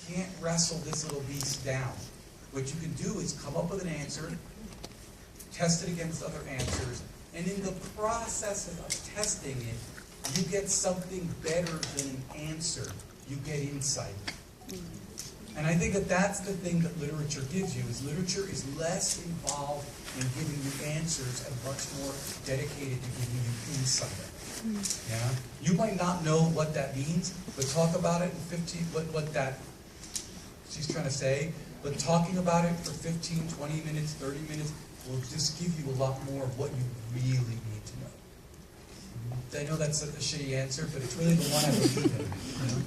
can't wrestle this little beast down. What you can do is come up with an answer, test it against other answers, and in the process of testing it, you get something better than an answer. You get insight. And I think that that's the thing that literature gives you, is literature is less involved in giving you answers and much more dedicated to giving you insight. Yeah? You might not know what that means, but talk about it in 15, what that she's trying to say, but talking about it for 15, 20 minutes, 30 minutes will just give you a lot more of what you really need to know. I know that's a shitty answer, but it's really the one I believe in. You know?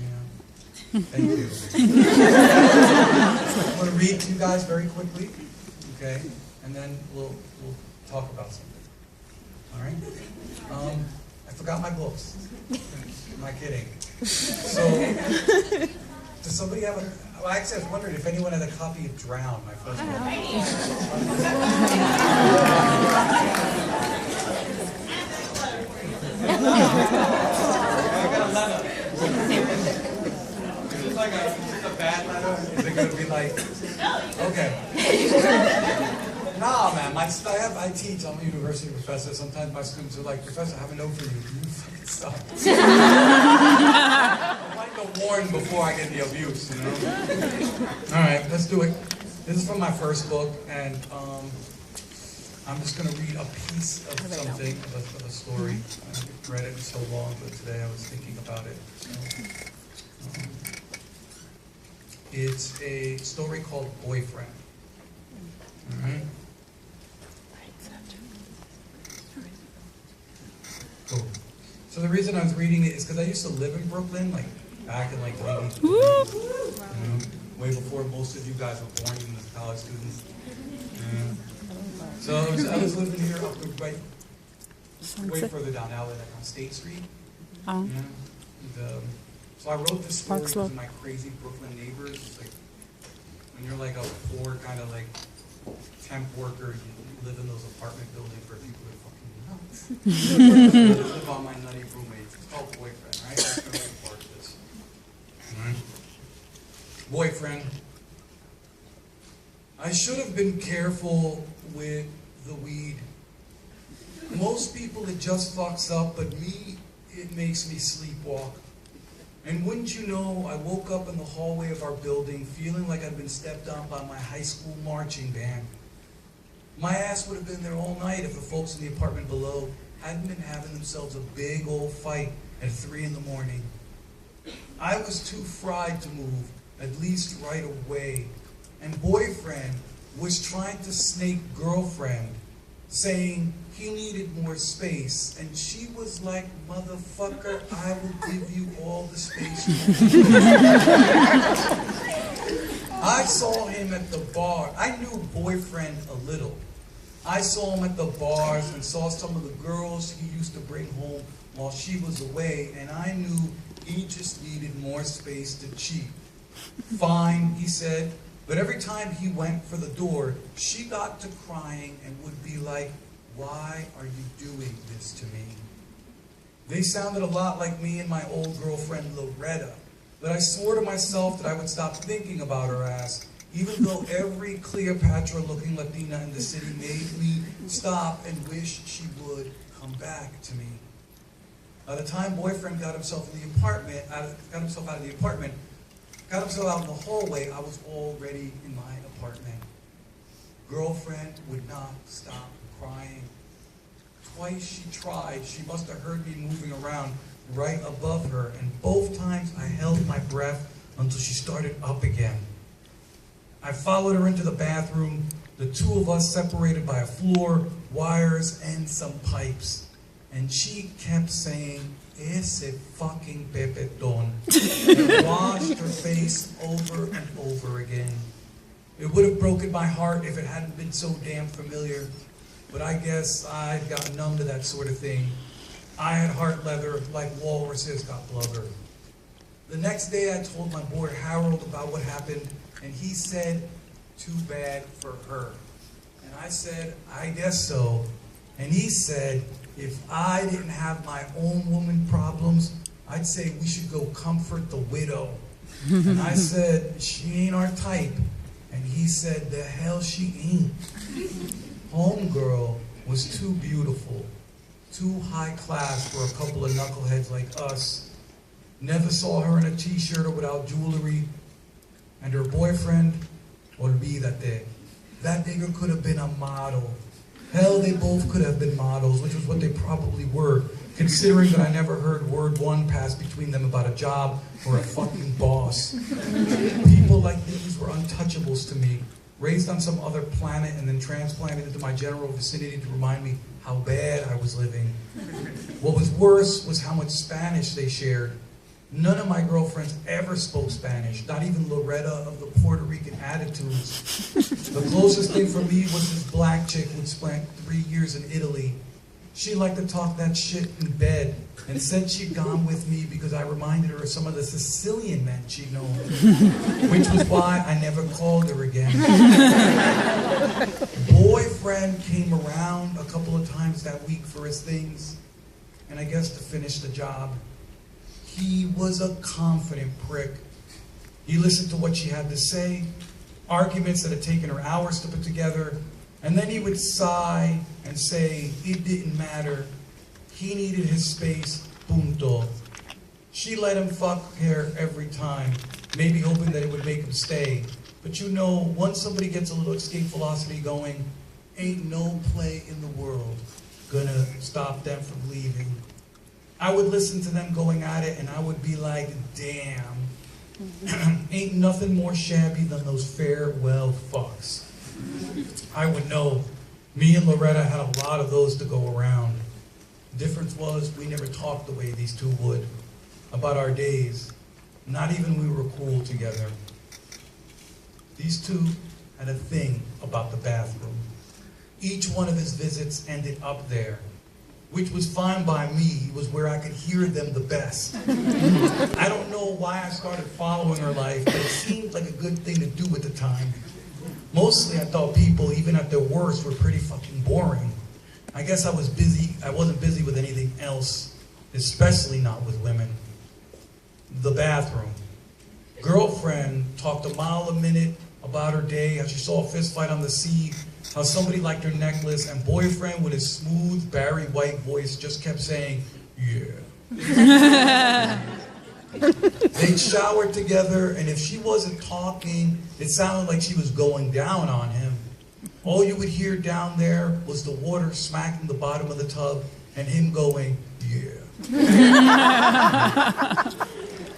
Yeah. Thank you. I'm going to read to you guys very quickly, okay? And then we'll talk about something. All right? I forgot my books. Am I kidding? So, does somebody have a... Well, actually, I was wondering if anyone had a copy of Drown, my first book. I got a letter. Is it like a bad letter? Is it going to be like... Okay. Nah, man. I teach. I'm a university professor. Sometimes my students are like, Professor, I have a note for you. Can you fucking stop? I like to warn before I get the abuse, you know? All right, let's do it. This is from my first book, and I'm just going to read a piece of something, of a story. I haven't read it in so long, but today I was thinking about it. So, it's a story called Boyfriend. All right? Cool. So the reason I was reading it is because I used to live in Brooklyn, like back in like the 80s, you know, way before most of you guys were born, even as college students. Yeah. So I was living here up the way further down alley, like on State Street. Oh. Yeah. And, so I wrote this story to my crazy Brooklyn neighbors. It's like when you're like a poor kind of like temp worker, you live in those apartment buildings where people are fucking nuts. I live on my nutty roommates. It's called Boyfriend, right? That's the right part of this. All right. Boyfriend. I should have been careful with the weed. Most people it just fucks up, but me, it makes me sleepwalk. And wouldn't you know, I woke up in the hallway of our building feeling like I'd been stepped on by my high school marching band. My ass would have been there all night if the folks in the apartment below hadn't been having themselves a big old fight at 3 in the morning. I was too fried to move, at least right away. And Boyfriend was trying to snake Girlfriend, saying he needed more space. And she was like, motherfucker, I will give you all the space you want. I saw him at the bar. I knew Boyfriend a little. I saw him at the bars and saw some of the girls he used to bring home while she was away, and I knew he just needed more space to cheat. Fine, he said, but every time he went for the door, she got to crying and would be like, why are you doing this to me? They sounded a lot like me and my old girlfriend Loretta, but I swore to myself that I would stop thinking about her ass, even though every Cleopatra-looking Latina in the city made me stop and wish she would come back to me. By the time Boyfriend got himself in the apartment, got himself out in the hallway, I was already in my apartment. Girlfriend would not stop crying. Twice she tried. She must have heard me moving around right above her, and both times I held my breath until she started up again. I followed her into the bathroom, the two of us separated by a floor, wires, and some pipes. And she kept saying, ese fucking pepetón, and washed her face over and over again. It would have broken my heart if it hadn't been so damn familiar, but I guess I'd gotten numb to that sort of thing. I had heart leather like walruses got blubber. The next day I told my boy Harold about what happened, and he said, too bad for her. And I said, I guess so. And he said, if I didn't have my own woman problems, I'd say we should go comfort the widow. And I said, she ain't our type. And he said, the hell she ain't. Homegirl was too beautiful, too high class for a couple of knuckleheads like us. Never saw her in a t-shirt or without jewelry. And her boyfriend, olvídate. That nigga could have been a model. Hell, they both could have been models, which was what they probably were, considering that I never heard word one pass between them about a job or a fucking boss. People like these were untouchables to me, raised on some other planet and then transplanted into my general vicinity to remind me how bad I was living. What was worse was how much Spanish they shared. None of my girlfriends ever spoke Spanish, not even Loretta of the Puerto Rican attitudes. The closest thing for me was this black chick who'd spent 3 years in Italy. She liked to talk that shit in bed and said she'd gone with me because I reminded her of some of the Sicilian men she'd known, which was why I never called her again. Boyfriend came around a couple of times that week for his things, and I guess to finish the job. He was a confident prick. He listened to what she had to say, arguments that had taken her hours to put together, and then he would sigh and say it didn't matter. He needed his space, punto. She let him fuck her every time, maybe hoping that it would make him stay. But you know, once somebody gets a little escape velocity going, ain't no play in the world gonna stop them from leaving. I would listen to them going at it and I would be like, damn, ain't nothing more shabby than those farewell fucks. I would know. Me and Loretta had a lot of those to go around. The difference was we never talked the way these two would about our days. Not even we were cool together. These two had a thing about the bathroom. Each one of his visits ended up there, which was fine by me. It was where I could hear them the best. I don't know why I started following her life, but it seemed like a good thing to do at the time. Mostly I thought people, even at their worst, were pretty fucking boring. I guess I wasn't busy with anything else, especially not with women. The bathroom. Girlfriend talked a mile a minute about her day, how she saw a fist fight on the sea, how somebody liked her necklace, and boyfriend with his smooth Barry White voice just kept saying, yeah. They'd shower together, and if she wasn't talking, it sounded like she was going down on him. All you would hear down there was the water smacking the bottom of the tub and him going, yeah.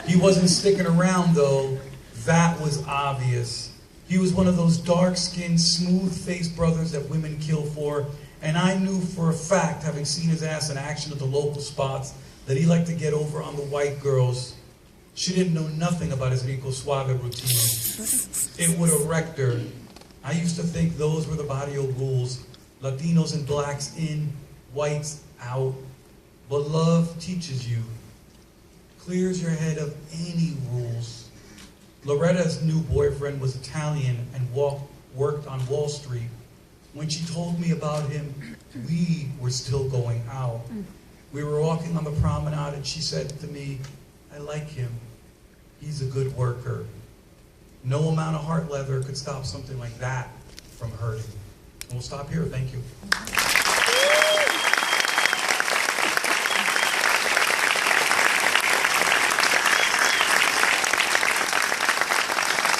He wasn't sticking around though. That was obvious. He was one of those dark-skinned, smooth-faced brothers that women kill for, and I knew for a fact, having seen his ass in action at the local spots, that he liked to get over on the white girls. She didn't know nothing about his Rico Suave routine. It would have wrecked her. I used to think those were the barrio rules. Latinos and blacks in, whites out. But love teaches you. Clears your head of any rules. Loretta's new boyfriend was Italian and worked on Wall Street. When she told me about him, we were still going out. We were walking on the promenade and she said to me, I like him. He's a good worker. No amount of heart leather could stop something like that from hurting. And we'll stop here. Thank you.